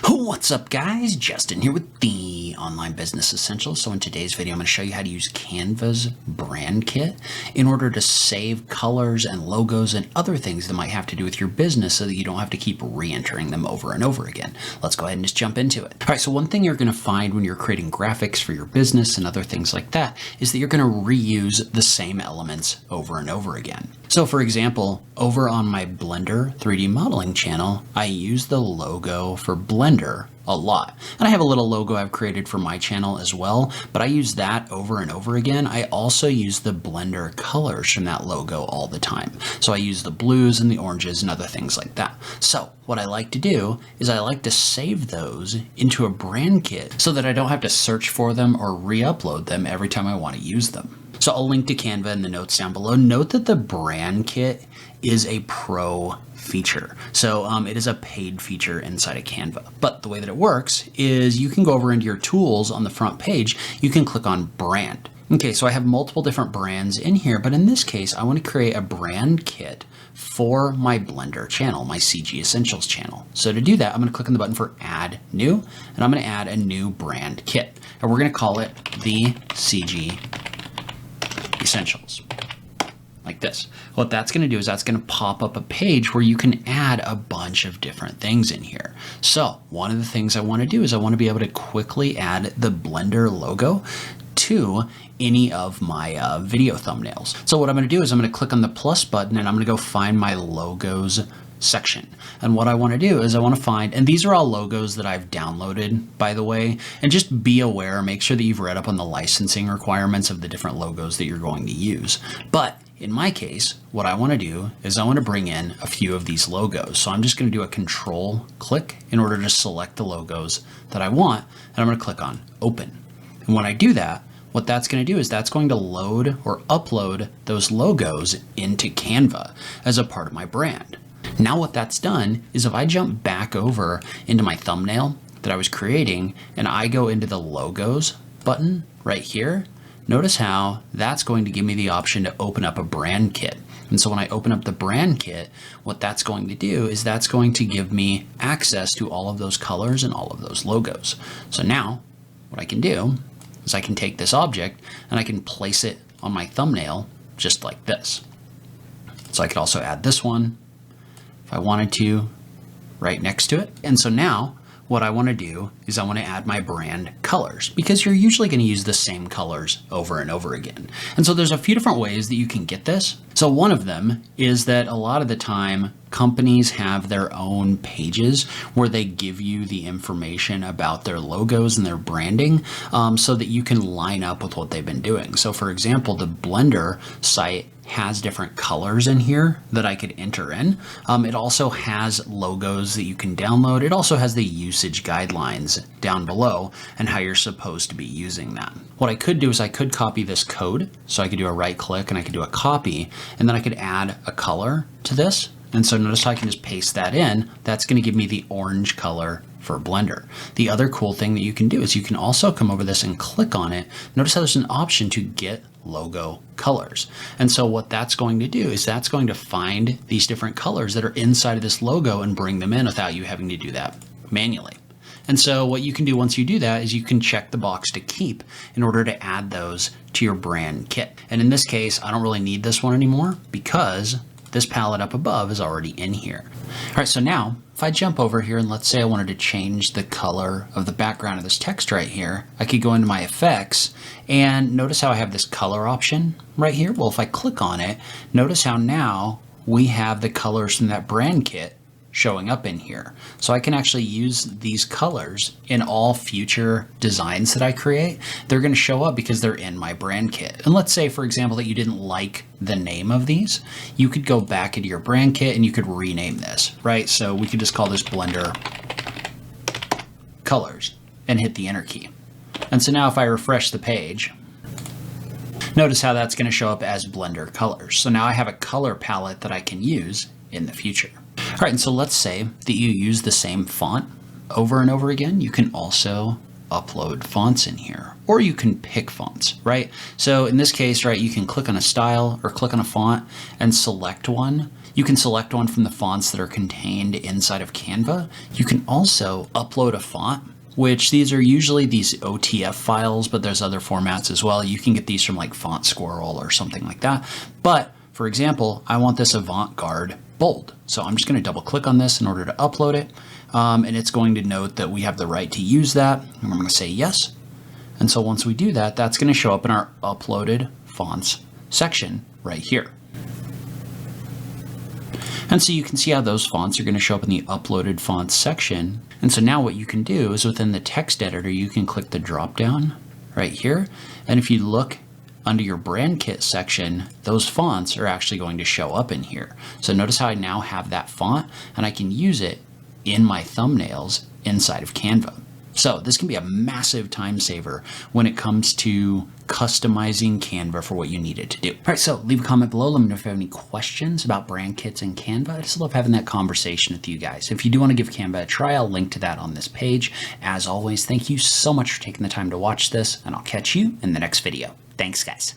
What's up guys, Justin here with the Online Business Essentials. So in today's video I'm going to show you how to use Canva's brand kit in order to save colors and logos and other things that might have to do with your business so that you don't have to keep re-entering them over and over again. Let's go ahead and just jump into it. Alright, so one thing you're going to find when you're creating graphics for your business and other things like that is that you're going to reuse the same elements over and over again. So for example, over on my Blender 3D modeling channel, I use the logo for Blender a lot. And I have a little logo I've created for my channel as well, but I use that over and over again. I also use the Blender colors from that logo all the time. So I use the blues and the oranges and other things like that. So what I like to do is I like to save those into a brand kit so that I don't have to search for them or re-upload them every time I want to use them. So I'll link to Canva in the notes down below. Note that the brand kit is a pro feature. So it is a paid feature inside of Canva. But the way that it works is you can go over into your tools on the front page. You can click on brand. Okay, so I have multiple different brands in here, but in this case, I want to create a brand kit for my Blender channel, my CG Essentials channel. So to do that, I'm going to click on the button for Add New, and I'm going to add a new brand kit. And we're going to call it the CG Essentials, like this. What that's going to do is that's going to pop up a page where you can add a bunch of different things in here. So one of the things I want to do is I want to be able to quickly add the Blender logo to any of my video thumbnails. So what I'm going to do is I'm going to click on the plus button and I'm going to go find my logos section. And what I want to do is I want to find, and these are all logos that I've downloaded, by the way, and just be aware, make sure that you've read up on the licensing requirements of the different logos that you're going to use. But in my case, what I want to do is I want to bring in a few of these logos. So I'm just going to do a control click in order to select the logos that I want, and I'm going to click on open. And when I do that, what that's going to do is that's going to load or upload those logos into Canva as a part of my brand. Now what that's done is if I jump back over into my thumbnail that I was creating and I go into the logos button right here, notice how that's going to give me the option to open up a brand kit. And so when I open up the brand kit, what that's going to do is that's going to give me access to all of those colors and all of those logos. So now what I can do is I can take this object and I can place it on my thumbnail just like this. So I could also add this one if I wanted to right next to it. And so now what I want to do is I want to add my brand colors because you're usually going to use the same colors over and over again. And so there's a few different ways that you can get this. So one of them is that a lot of the time companies have their own pages where they give you the information about their logos and their branding so that you can line up with what they've been doing. So for example, the Blender site has different colors in here that I could enter in. It also has logos that you can download. It also has the usage guidelines down below and how you're supposed to be using them. What I could do is I could copy this code. So I could do a right click and I could do a copy, and then I could add a color to this. And so notice how I can just paste that in. That's going to give me the orange color for Blender. The other cool thing that you can do is you can also come over this and click on it. Notice how there's an option to get logo colors. And so what that's going to do is that's going to find these different colors that are inside of this logo and bring them in without you having to do that manually. And so what you can do once you do that is you can check the box to keep in order to add those to your brand kit. And in this case, I don't really need this one anymore because this palette up above is already in here. All right, so now if I jump over here and let's say I wanted to change the color of the background of this text right here, I could go into my effects and notice how I have this color option right here. Well, if I click on it, notice how now we have the colors from that brand kit showing up in here. So I can actually use these colors in all future designs that I create. They're going to show up because they're in my brand kit. And let's say, for example, that you didn't like the name of these. You could go back into your brand kit and you could rename this, right? So we could just call this Blender Colors and hit the Enter key. And so now if I refresh the page, notice how that's going to show up as Blender Colors. So now I have a color palette that I can use in the future. All right, and so let's say that you use the same font over and over again. You can also upload fonts in here, or you can pick fonts, right? So in this case, right, you can click on a style or click on a font and select one You can select one from the fonts that are contained inside of Canva. You can also upload a font, which these are usually these OTF files, but there's other formats as well. You can get these from like Font Squirrel or something like that. But for example, I want this avant-garde bold. So I'm just going to double click on this in order to upload it. And it's going to note that we have the right to use that. And I'm going to say yes. And so once we do that, that's going to show up in our uploaded fonts section right here. And so you can see how those fonts are going to show up in the uploaded fonts section. And so now what you can do is within the text editor, you can click the drop down right here. And if you look under your brand kit section, those fonts are actually going to show up in here. So notice how I now have that font and I can use it in my thumbnails inside of Canva. So this can be a massive time saver when it comes to customizing Canva for what you need it to do. All right, so leave a comment below. Let me know if you have any questions about brand kits and Canva. I just love having that conversation with you guys. If you do want to give Canva a try, I'll link to that on this page. As always, thank you so much for taking the time to watch this, and I'll catch you in the next video. Thanks, guys.